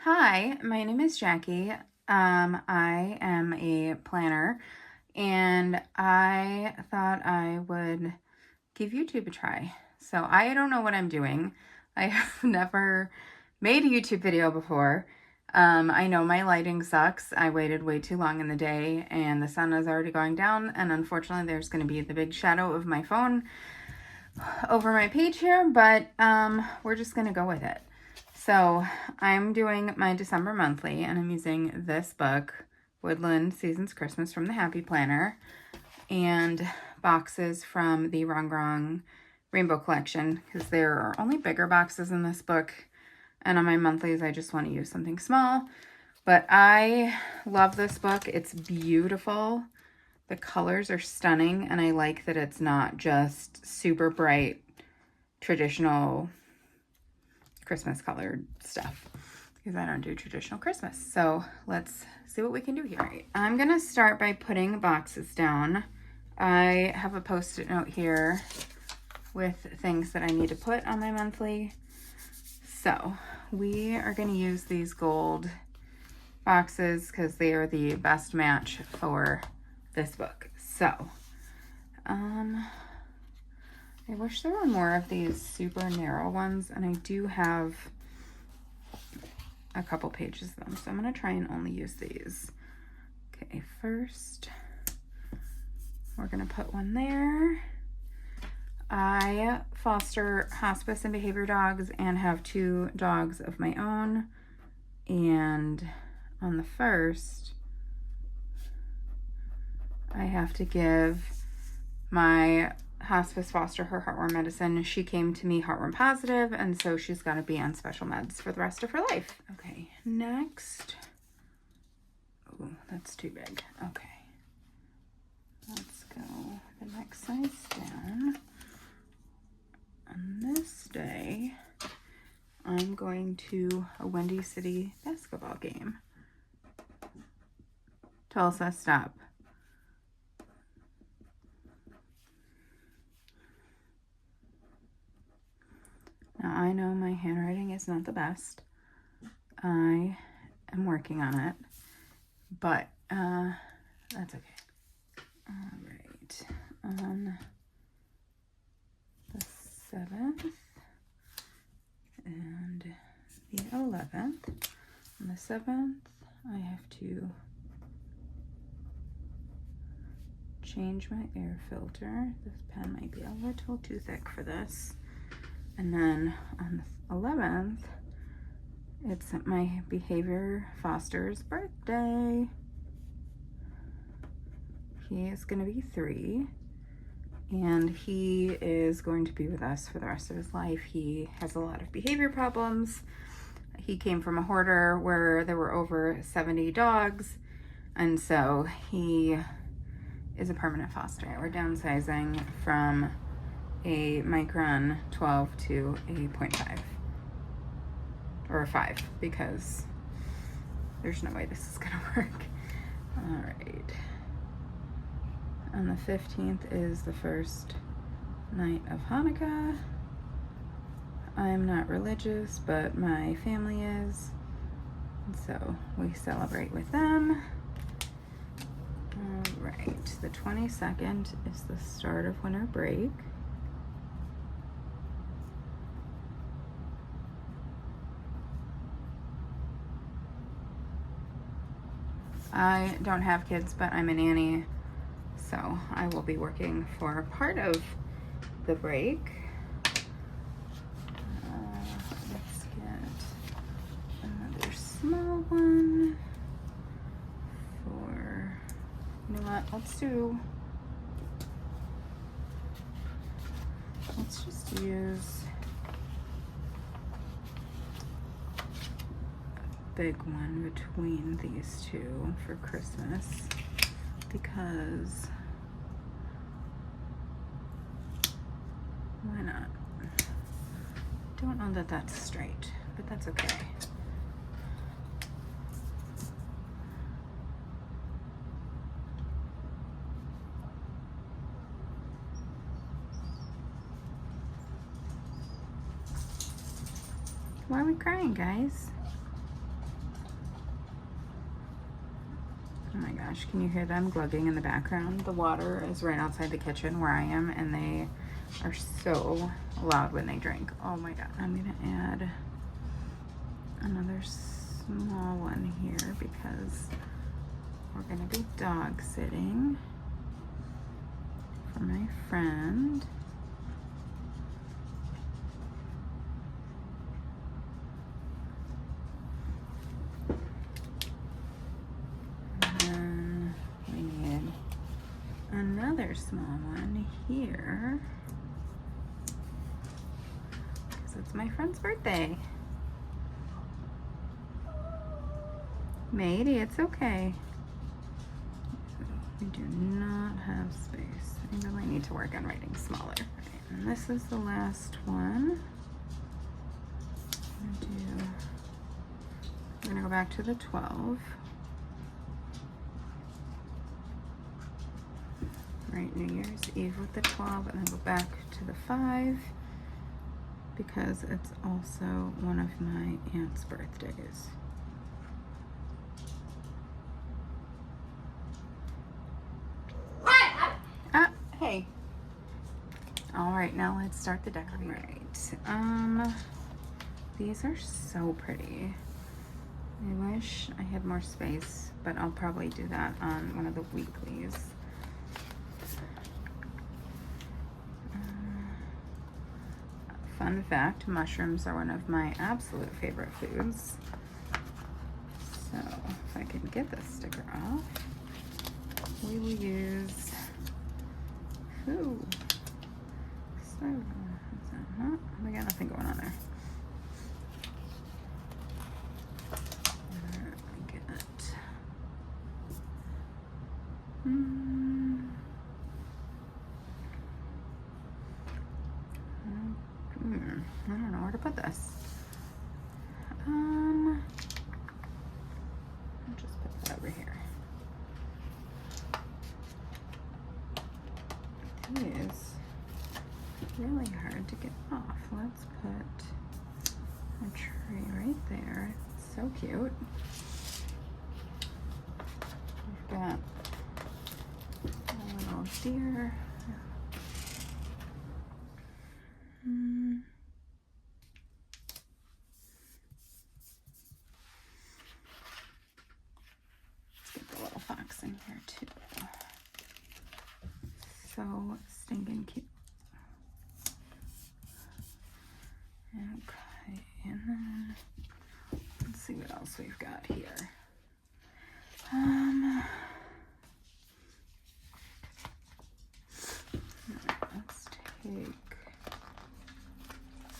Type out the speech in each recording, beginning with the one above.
Hi, my name is Jackie. I am a planner, and I thought I would give YouTube a try. So I don't know what I'm doing. I have never made a YouTube video before. I know my lighting sucks. I waited way too long in the day, and the sun is already going down, and unfortunately there's going to be the big shadow of my phone over my page here, but we're just going to go with it. So I'm doing my December monthly, and I'm using this book, Woodland Seasons Christmas from the Happy Planner, and boxes from the Wrong Wrong Rainbow Collection, because there are only bigger boxes in this book, and on my monthlies I just want to use something small. But I love this book. It's beautiful. The colors are stunning, and I like that it's not just super bright, traditional Christmas colored stuff, because I don't do traditional Christmas. So let's see what we can do here. I'm gonna start by putting boxes down. I have a post-it note here with things that I need to put on my monthly. So we are gonna use these gold boxes because they are the best match for this book. So I wish there were more of these super narrow ones, and I do have a couple pages of them, so I'm going to try and only use these. Okay, first we're going to put one there. I foster hospice and behavior dogs and have 2 dogs of my own, and on the first I have to give my hospice foster her heartworm medicine. She came to me heartworm positive, and so she's got to be on special meds for the rest of her life. Okay, next. Oh, that's too big. Okay, let's go the next size down. On this day, I'm going to a Windy City basketball game. Tulsa, stop. Now, I know my handwriting is not the best. I am working on it, but that's okay. All right, on the 7th and the 11th. On the 7th, I have to change my air filter. This pen might be a little too thick for this. And then on the 11th, it's my behavior foster's birthday. He is going to be 3, and he is going to be with us for the rest of his life. He has a lot of behavior problems. He came from a hoarder where there were over 70 dogs, and so he is a permanent foster. We're downsizing from a micron 12 to a 0.5 or a 5, because there's no way this is gonna work. All right, on the 15th is the first night of Hanukkah. I'm not religious, but my family is, and so we celebrate with them. All right, the 22nd is the start of winter break. I don't have kids, but I'm a nanny, so I will be working for part of the break. Let's get another small one for, you know what, let's just use big one between these 2 for Christmas, because why not? Don't know that that's straight, but that's okay. Why are we crying, guys? Oh my gosh, can you hear them glugging in the background? The water is right outside the kitchen where I am, and they are so loud when they drink. Oh my god. I'm gonna add another small one here because we're gonna be dog sitting for my friend. Another small one here because it's my friend's birthday. Matey, it's okay. We do not have space. I really need to work on writing smaller. And this is the last one. I'm gonna go back to the 12. Right, New Year's Eve with the 12, and then go back to the 5 because it's also one of my aunt's birthdays. Hey. All right, now let's start the decorating. Right. These are so pretty. I wish I had more space, but I'll probably do that on one of the weeklies. Fun fact, mushrooms are one of my absolute favorite foods. So if I can get this sticker off, we will use, ooh, so, is that not? We got nothing going on there. Get it. I don't know where to put this. I'll just put that over here. It is really hard to get off. Let's put a tree right there. It's so cute. We've got a little deer. In here too. So stinking cute. Okay, and then let's see what else we've got here. Let's take,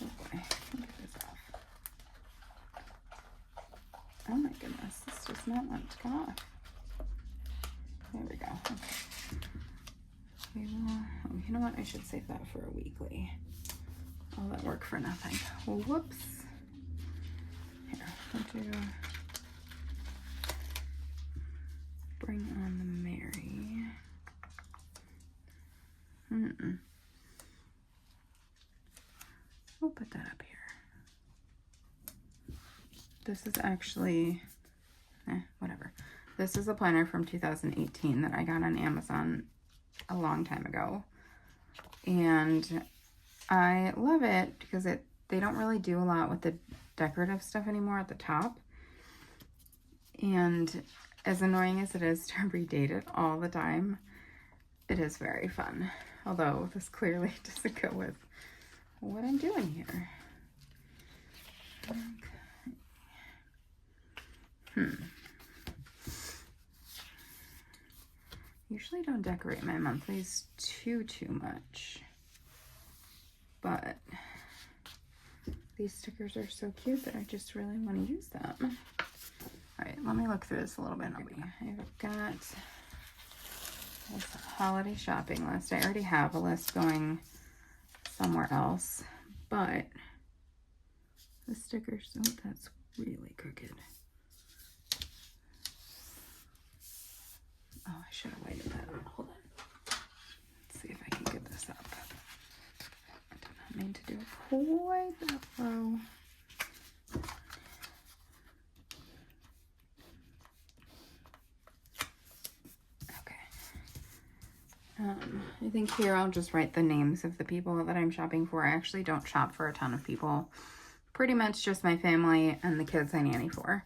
oh boy, get this off. Oh my goodness, this does not want to come off. There we go. Okay. We will, oh, you know what? I should save that for a weekly. All that work for nothing. Well, whoops. Here, I'll do Bring on the Mary. We'll put that up here. This is actually, whatever. This is a planner from 2018 that I got on Amazon a long time ago. And I love it because they don't really do a lot with the decorative stuff anymore at the top. And as annoying as it is to redate it all the time, it is very fun. Although this clearly doesn't go with what I'm doing here. Okay. Usually don't decorate my monthlies too much, but these stickers are so cute that I just really want to use them. All right, let me look through this a little bit. I've got this holiday shopping list. I already have a list going somewhere else, but the stickers, oh, that's really crooked. Oh, I should have lighted that up. Hold on. Let's see if I can get this up. I did not mean to do it quite that low. I think here I'll just write the names of the people that I'm shopping for. I actually don't shop for a ton of people. Pretty much just my family and the kids I nanny for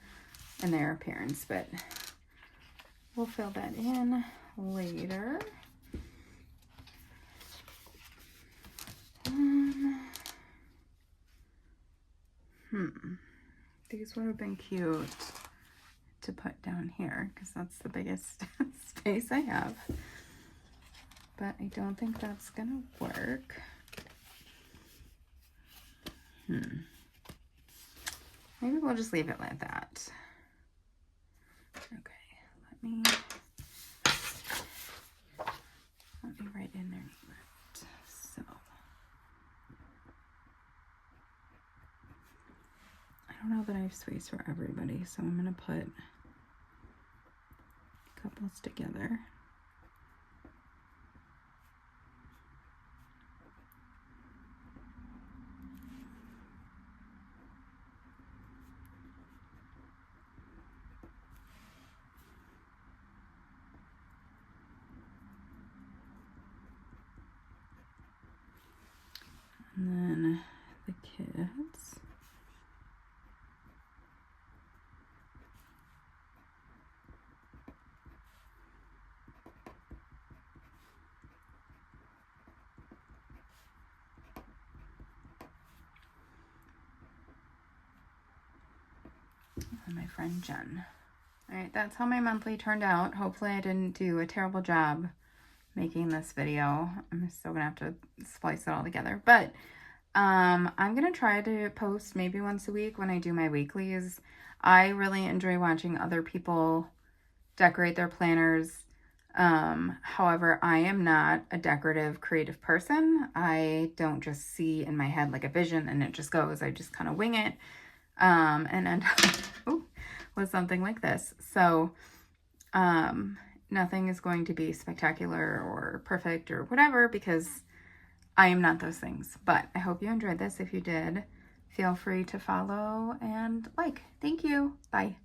and their parents, but we'll fill that in later. These would have been cute to put down here because that's the biggest space I have. But I don't think that's gonna work. Maybe we'll just leave it like that. Okay, let me write in their name. So I don't know that I have space for everybody, so I'm gonna put couples together. And then the kids. And my friend Jen. All right, that's how my monthly turned out. Hopefully I didn't do a terrible job making this video. I'm still gonna have to splice it all together, but I'm gonna try to post maybe once a week when I do my weeklies. I really enjoy watching other people decorate their planners. However, I am not a decorative creative person. I don't just see in my head like a vision and it just goes. I just kind of wing it and end up with something like this. So nothing is going to be spectacular or perfect or whatever because I am not those things. But I hope you enjoyed this. If you did, feel free to follow and like. Thank you. Bye.